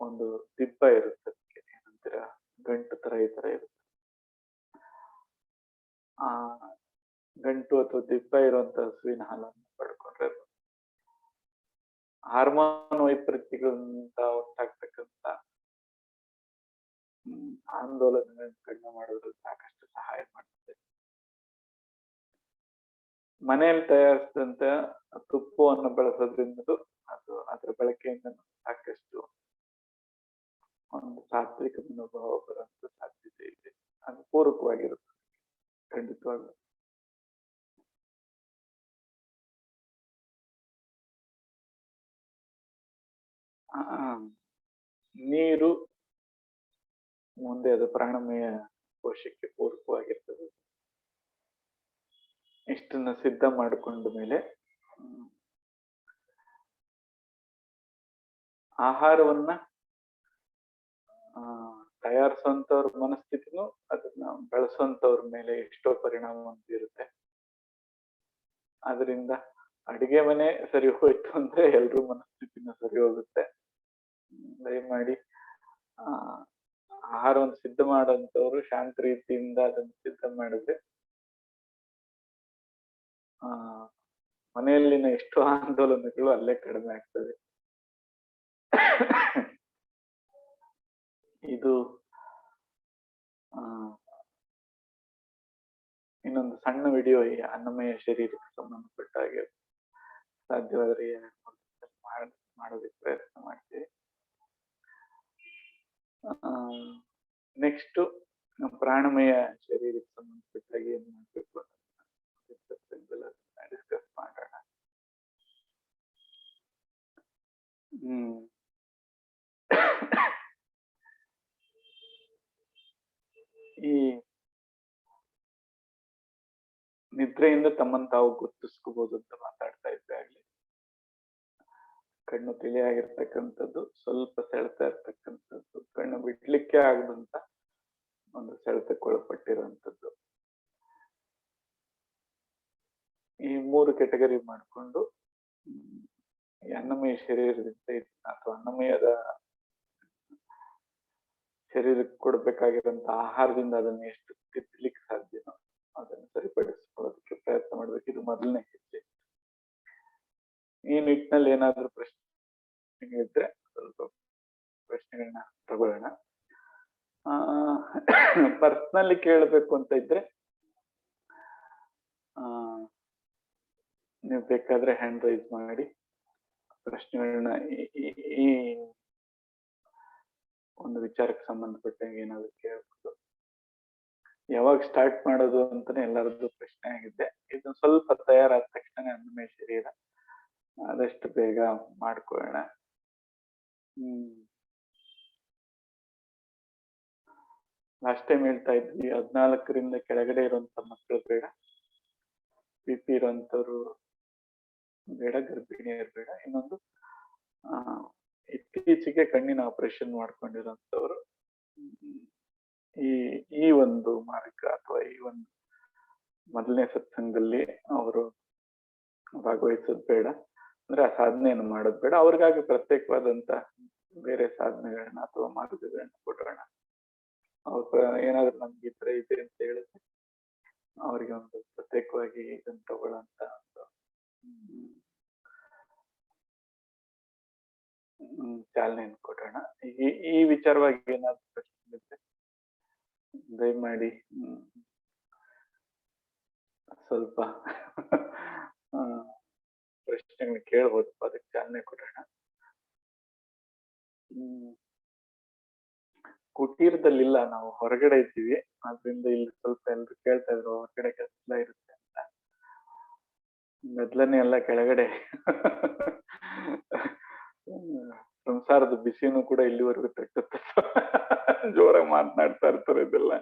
ಒಂದು ದಿಬ್ಬ ಇರುತ್ತೆ, ಅದಕ್ಕೆ ಏನಂತೀರ ಗಂಟು ತರ ಈ ತರ ಇರುತ್ತೆ. ಆ ಗಂಟು ಅಥವಾ ದಿಬ್ಬ ಇರುವಂತ ಹಸುವಿನ ಹಾಲನ್ನು ಪಡ್ಕೊಂಡ್ರೆ ಹಾರ್ಮೋನ್ ವೈಪರೀತ್ಯಗಳಿಂದ ಉಂಟಾಗ್ತಕ್ಕಂತ ಆಂದೋಲನಗಳನ್ನು ಕಡಿಮೆ ಮಾಡೋದ್ರಲ್ಲಿ ಸಾಕಷ್ಟು ಸಹಾಯ ಮಾಡುತ್ತೆ. ಮನೆಯಲ್ಲಿ ತಯಾರಿಸಿದಂತ ತುಪ್ಪವನ್ನು ಬಳಸೋದ್ರಿಂದಲೂ ಅದು ಅದರ ಬಳಕೆಯಿಂದ ಸಾಕಷ್ಟು ಒಂದು ಸಾತ್ವಿಕ ಮನೋಭಾವ ಬರುವಂತ ಸಾಧ್ಯತೆ ಇದೆ. ಅದು ಪೂರಕವಾಗಿರುತ್ತೆ ಖಂಡಿತವಾಗ್ಲೂ. ನೀರು ಮುಂದೆ ಅದು ಪ್ರಾಣಮಯ ಕೋಶಕ್ಕೆ ಪೂರಕವಾಗಿರ್ತದೆ. ಇಷ್ಟನ್ನ ಸಿದ್ಧ ಮಾಡಿಕೊಂಡ ಮೇಲೆ ಆಹಾರವನ್ನ ತಯಾರಿಸುವಂತವ್ರ ಮನಸ್ಥಿತಿನೂ ಅದನ್ನ ಬಳಸುವಂತವ್ರ ಮೇಲೆ ಎಷ್ಟೋ ಪರಿಣಾಮ ಬೀರುತ್ತೆ. ಅದರಿಂದ ಅಡಿಗೆ ಮನೆ ಸರಿ ಹೋಯ್ತು ಅಂದ್ರೆ ಎಲ್ರೂ ಮನಸ್ಥಿತಿನೂ ಸರಿ ಹೋಗುತ್ತೆ. ದಯಮಾಡಿ ಆಹಾರವನ್ನು ಸಿದ್ಧ ಮಾಡೋಂಥವ್ರು ಶಾಂತ ರೀತಿಯಿಂದ ಅದನ್ನು ಸಿದ್ಧ ಮಾಡಿದ್ರೆ ಮನೆಯಲ್ಲಿನ ಎಷ್ಟೋ ಆಂದೋಲನಗಳು ಅಲ್ಲೇ ಕಡಿಮೆ ಆಗ್ತದೆ. ಇದು ಇನ್ನೊಂದು ಸಣ್ಣ ವಿಡಿಯೋ ಈ ಅನ್ನಮಯ ಶರೀರಕ್ಕೆ ಸಂಬಂಧಪಟ್ಟ ಹಾಗೆ ಸಾಧ್ಯವಾದರೆ ಮಾಡೋದಕ್ಕೆ ಪ್ರಯತ್ನ ಮಾಡ್ತೀವಿ. ನೆಕ್ಸ್ಟ್ ಪ್ರಾಣಮಯ ಶರೀರಕ್ಕೆ ಸಂಬಂಧಪಟ್ಟಾಗ ಏನ್ ಮಾಡ್ಬೇಕು ಡಿಸ್ಕಸ್ ಮಾಡೋಣ. ಈ ನಿದ್ರೆಯಿಂದ ತಮ್ಮನ್ನು ತಾವು ಗುರುತಿಸ್ಕೋಬಹುದು ಅಂತ ಮಾತಾಡ್ತಾ ಇದ್ದೆ ಆಗ್ಲಿ. ಕಣ್ಣು ತಿಳಿಯಾಗಿರ್ತಕ್ಕಂಥದ್ದು, ಸ್ವಲ್ಪ ಸೆಳೆತ ಇರ್ತಕ್ಕಂಥದ್ದು, ಕಣ್ಣು ಬಿಡ್ಲಿಕ್ಕೆ ಆಗದಂತ ಒಂದು ಸೆಳೆತಕ್ಕೊಳಪಟ್ಟಿರುವಂಥದ್ದು, ಈ 3 ಕೆಟಗರಿ ಮಾಡಿಕೊಂಡು ಈ ಅನ್ನಮಯ ಶರೀರದಿಂದ ಅಥವಾ ಅನ್ನಮಯದ ಶರೀರಕ್ಕೆ ಕೊಡ್ಬೇಕಾಗಿರುವಂತ ಆಹಾರದಿಂದ ಅದನ್ನ ಎಷ್ಟು ತಿದ್ದಲಿಕ್ಕೆ ಸಾಧ್ಯನೋ ಅದನ್ನು ಸರಿಪಡಿಸ್ಕೊಳ್ಳೋದಕ್ಕೆ ಪ್ರಯತ್ನ ಮಾಡ್ಬೇಕು. ಇದು ಮೊದಲನೇ ಹೆಜ್ಜೆ. ಈ ನಿಟ್ಟಿನಲ್ಲಿ ಏನಾದ್ರೂ ಪ್ರಶ್ನೆಗಳಿದ್ರೆ ಸ್ವಲ್ಪ ಪ್ರಶ್ನೆಗಳನ್ನ ತಗೊಳ್ಳೋಣ. ಪರ್ಸನಲಿ ಕೇಳಬೇಕು ಅಂತ ಇದ್ರೆ ನೀವು ಬೇಕಾದ್ರೆ ಹ್ಯಾಂಡ್ ರೈಸ್ ಮಾಡಿ ಪ್ರಶ್ನೆಗಳನ್ನ ಈ ಒಂದು ವಿಚಾರಕ್ಕೆ ಸಂಬಂಧಪಟ್ಟಂಗೆ ಏನಾದ್ರು ಕೇಳಬಹುದು. ಯಾವಾಗ ಸ್ಟಾರ್ಟ್ ಮಾಡೋದು ಅಂತಾನೆ ಎಲ್ಲರದ್ದು ಪ್ರಶ್ನೆ ಆಗಿದೆ. ಇದು ಸ್ವಲ್ಪ ತಯಾರಾದ ತಕ್ಷಣ ಅನ್ನಮಯ ಶರೀರ ಆದಷ್ಟು ಬೇಗ ಮಾಡ್ಕೊಳ್ಳೋಣ. ಲಾಸ್ಟ್ ಟೈಮ್ ಹೇಳ್ತಾ ಇದ್ವಿ 14ರಿಂದ ಕೆಳಗಡೆ ಇರುವಂತ ಮಕ್ಕಳು ಬೇಡ, BP ಇರುವಂತವ್ರು ಬೇಡ, ಗರ್ಭಿಣಿಯರು ಬೇಡ. ಇನ್ನೊಂದು ಇತ್ತೀಚೆಗೆ ಕಣ್ಣಿನ ಆಪರೇಷನ್ ಮಾಡ್ಕೊಂಡಿರೋಂಥವ್ರು ಈ ಒಂದು ಮಾರ್ಗ ಅಥವಾ ಈ ಒಂದು ಮೊದಲನೇ ಸತ್ಸಂಗದಲ್ಲಿ ಅವರು ಭಾಗವಹಿಸೋದು ಬೇಡ, ಅಂದ್ರೆ ಆ ಸಾಧನೆಯನ್ನು ಮಾಡೋದು ಬೇಡ. ಅವ್ರಿಗಾಗಿ ಪ್ರತ್ಯೇಕವಾದಂತ ಬೇರೆ ಸಾಧನೆಗಳನ್ನ ಅಥವಾ ಮಾರ್ಗಗಳನ್ನ ಕೊಡೋಣ. ಅವ್ರ ಏನಾದ್ರು ನಮ್ಗೆ ಈ ತರ ಇದೆ ಅಂತ ಹೇಳಿದ್ರೆ ಅವ್ರಿಗೆ ಒಂದು ಪ್ರತ್ಯೇಕವಾಗಿ ಇದನ್ನ ತಗೊಳ್ಳೋಂತ ಚಾಲನೆಯನ್ನು ಕೊಡೋಣ. ಈ ವಿಚಾರವಾಗಿ ಏನಾದ್ರು ಪ್ರಶ್ನೆ ಇದ್ರೆ ದಯಮಾಡಿ ಸ್ವಲ್ಪ ಪ್ರಶ್ನೆಗಳನ್ನ ಕೇಳ್ಬೋದು, ಅದಕ್ಕೆ ಚಾಲನೆ ಕೊಡೋಣ. ಕುಟೀರದಲ್ಲಿ ಇಲ್ಲ, ನಾವು ಹೊರಗಡೆ ಇದ್ದೀವಿ. ಆದ್ರಿಂದ ಇಲ್ಲಿ ಸ್ವಲ್ಪ ಎಲ್ರು ಕೇಳ್ತಾ ಇದ್ರು ಹೊರಗಡೆ ಕತ್ಲ ಇರುತ್ತೆ ಅಂತ. ಗದ್ಲನೇ ಎಲ್ಲ ಕೆಳಗಡೆ. ಸಂಸಾರದ ಬಿಸಿನೂ ಕೂಡ ಇಲ್ಲಿವರೆಗೂ ತಟ್ಟುತ್ತೆ. ಜೋರಾಗಿ ಮಾತನಾಡ್ತಾ ಇರ್ತಾರೆ ಇದೆಲ್ಲ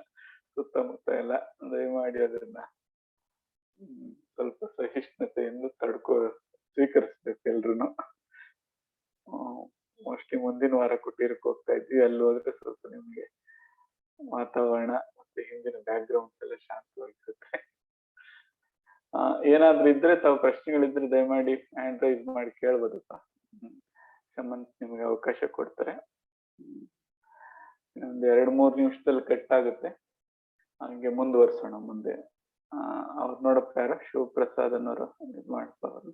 ಸುತ್ತಮುತ್ತ ಎಲ್ಲ. ದಯಮಾಡಿ ಅದನ್ನ ಸ್ವಲ್ಪ ಸಹಿಷ್ಣುತೆಯನ್ನು ಸ್ವೀಕರಿಸ್ಬೇಕು ಎಲ್ರುನು. ಮೋಸ್ಟ್ಲಿ ಮುಂದಿನ ವಾರ ಕುಟೀರಕ್ಕೆ ಹೋಗ್ತಾ ಇದ್ವಿ. ಅಲ್ಲಿ ಹೋದ್ರೆ ಸ್ವಲ್ಪ ನಿಮ್ಗೆ ವಾತಾವರಣ ಮತ್ತೆ ಹಿಂದಿನ ಬ್ಯಾಕ್ ಗ್ರೌಂಡ್ ಎಲ್ಲ ಶಾಂತವಾಗಿರುತ್ತೆ. ಏನಾದ್ರೂ ಇದ್ರೆ ತಾವು ಪ್ರಶ್ನೆಗಳಿದ್ರೆ ದಯಮಾಡಿ ಹ್ಯಾಂಡ್ ರೈಸ್ ಮಾಡಿ ಕೇಳ್ಬೋದಪ್ಪ. ಶಮಂತ್ ನಿಮ್ಗೆ ಅವಕಾಶ ಕೊಡ್ತಾರೆ. ಒಂದು 2-3 ನಿಮಿಷದಲ್ಲಿ ಕಟ್ ಆಗುತ್ತೆ, ಹಂಗೆ ಮುಂದುವರ್ಸೋಣ ಮುಂದೆ. ಅವ್ರು ನೋಡಪ್ಪ ಯಾರ ಶಿವಪ್ರಸಾದ್ ಅನ್ನೋರು ಇದು ಮಾಡ್ತಾರೆ.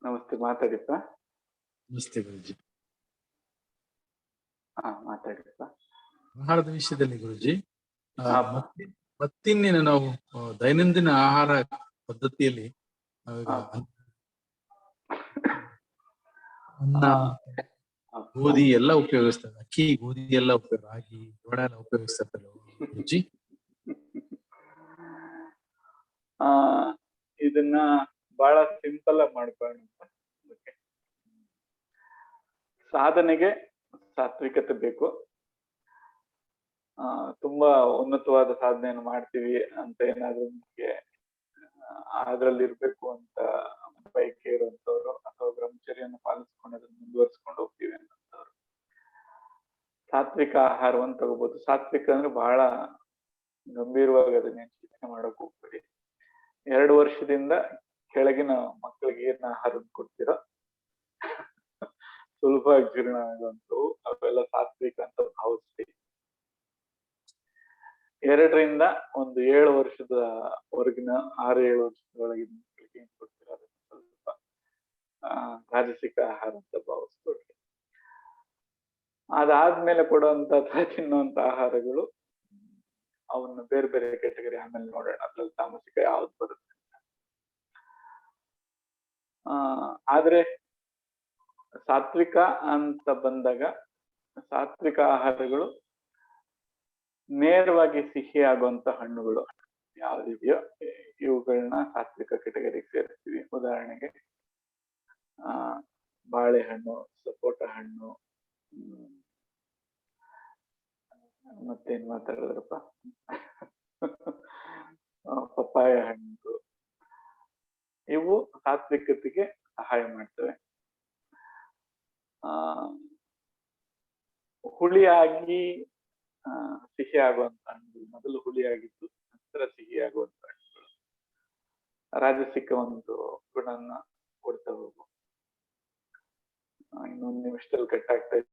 ನಮಸ್ತೆ, ಮಾತಾಡಿಪ್ಪ. ನಮಸ್ತೆ ಗುರುಜಿ. ಮಾತಾಡಿಪ್ಪ. ಆಹಾರದ ವಿಷಯದಲ್ಲಿ ಗುರುಜಿ, ಮತ್ತಿನ್ನೇನು ನಾವು ದೈನಂದಿನ ಆಹಾರ ಪದ್ಧತಿಯಲ್ಲಿ ಅನ್ನ, ಗೋಧಿ ಎಲ್ಲ ಉಪಯೋಗಿಸ್ತೇವೆ. ಅಕ್ಕಿ, ಗೋಧಿ ಎಲ್ಲ ಉಪಯೋಗ, ರಾಗಿ, ಜೋಳ ಎಲ್ಲ ಉಪಯೋಗಿಸ್ತಾರೆ ಗುರುಜಿ. ಇದನ್ನ ಬಹಳ ಸಿಂಪಲ್ ಆಗಿ ಮಾಡ್ಕೊಳ್ಳೋಣ. ಸಾಧನೆಗೆ ಸಾತ್ವಿಕತೆ ಬೇಕು. ತುಂಬಾ ಉನ್ನತವಾದ ಸಾಧನೆಯನ್ನು ಮಾಡ್ತೀವಿ ಅಂತ ಏನಾದ್ರೂ ನಿಮ್ಗೆ ಅದ್ರಲ್ಲಿ ಇರ್ಬೇಕು ಅಂತ ಬಯಕೆ ಇರುವಂತವ್ರು ಅಥವಾ ಬ್ರಹ್ಮಚರ್ಯವನ್ನು ಪಾಲಿಸ್ಕೊಂಡು ಅದನ್ನ ಮುಂದುವರ್ಸ್ಕೊಂಡು ಹೋಗ್ತೀವಿ ಅನ್ನೋಂಥವ್ರು ಸಾತ್ವಿಕ ಆಹಾರವನ್ನು ತಗೋಬಹುದು. ಸಾತ್ವಿಕ ಅಂದ್ರೆ ಬಹಳ ಗಂಭೀರವಾಗಿ ಅದನ್ನ ಚಿಂತನೆ ಮಾಡಕ್ ಹೋಗ್ಬೇಡಿ. 2 ವರ್ಷದಿಂದ ಕೆಳಗಿನ ಮಕ್ಕಳಿಗೆ ಏನ್ ಆಹಾರ ಕೊಡ್ತೀರೋ ಸುಲಭವಾಗಿ ಜೀರ್ಣ ಆಗುವಂಥವು ಅವೆಲ್ಲ ಸಾತ್ವಿಕ ಅಂತ ಭಾವಿಸ್ತೀವಿ. 2ರಿಂದ ಒಂದು 7 ವರ್ಷದ ಹೊರಗಿನ 6-7 ವರ್ಷದೊಳಗಿನ ಮಕ್ಕಳಿಗೆ ಏನ್ ಕೊಡ್ತೀರೋ ಅದನ್ನ ಸ್ವಲ್ಪ ರಾಜಸಿಕ ಆಹಾರ ಅಂತ ಭಾವಿಸ್ಕೊಡ್ರಿ. ಅದಾದ್ಮೇಲೆ ಕೊಡುವಂತ ತಿನ್ನುವಂತ ಆಹಾರಗಳು ಅವನ್ನ ಬೇರೆ ಬೇರೆ ಕೆಟಗರಿ ಆಮೇಲೆ ನೋಡೋಣ. ಅದ್ರಲ್ಲಿ ತಾಮಸಿಕ ಯಾವ್ದು ಬರುತ್ತೆ. ಆದ್ರೆ ಸಾತ್ವಿಕ ಅಂತ ಬಂದಾಗ ಸಾತ್ವಿಕ ಆಹಾರಗಳು ನೇರವಾಗಿ ಸಿಹಿ ಆಗುವಂತ ಹಣ್ಣುಗಳು ಯಾವ್ದಿದೆಯೋ ಇವುಗಳನ್ನ ಸಾತ್ವಿಕ ಕೆಟಗರಿಗೆ ಸೇರಿಸ್ತೀವಿ. ಉದಾಹರಣೆಗೆ ಬಾಳೆಹಣ್ಣು, ಸಪೋಟ ಹಣ್ಣು, ಮತ್ತೇನ್ ಮಾತಾಡಿದ್ರಪ್ಪ, ಪಪ್ಪಾಯ ಹಣ್ಣು, ಇವು ಸಾತ್ವಿಕತೆಗೆ ಸಹಾಯ ಮಾಡ್ತವೆ. ಹುಳಿಯಾಗಿ ಸಿಹಿ ಆಗುವಂತ ಹಣ್ಣುಗಳು, ಮೊದಲು ಹುಳಿಯಾಗಿದ್ದು ನಂತರ ಸಿಹಿ ಆಗುವಂತ ಹಣ್ಣುಗಳು ರಾಜಸಿಕ ಒಂದು ಗುಣನ ಕೊಡ್ತಾ ಹೋಗು. ಇನ್ನೊಂದು ನಿಮಿಷದಲ್ಲಿ ಕಟ್ ಆಗ್ತಾ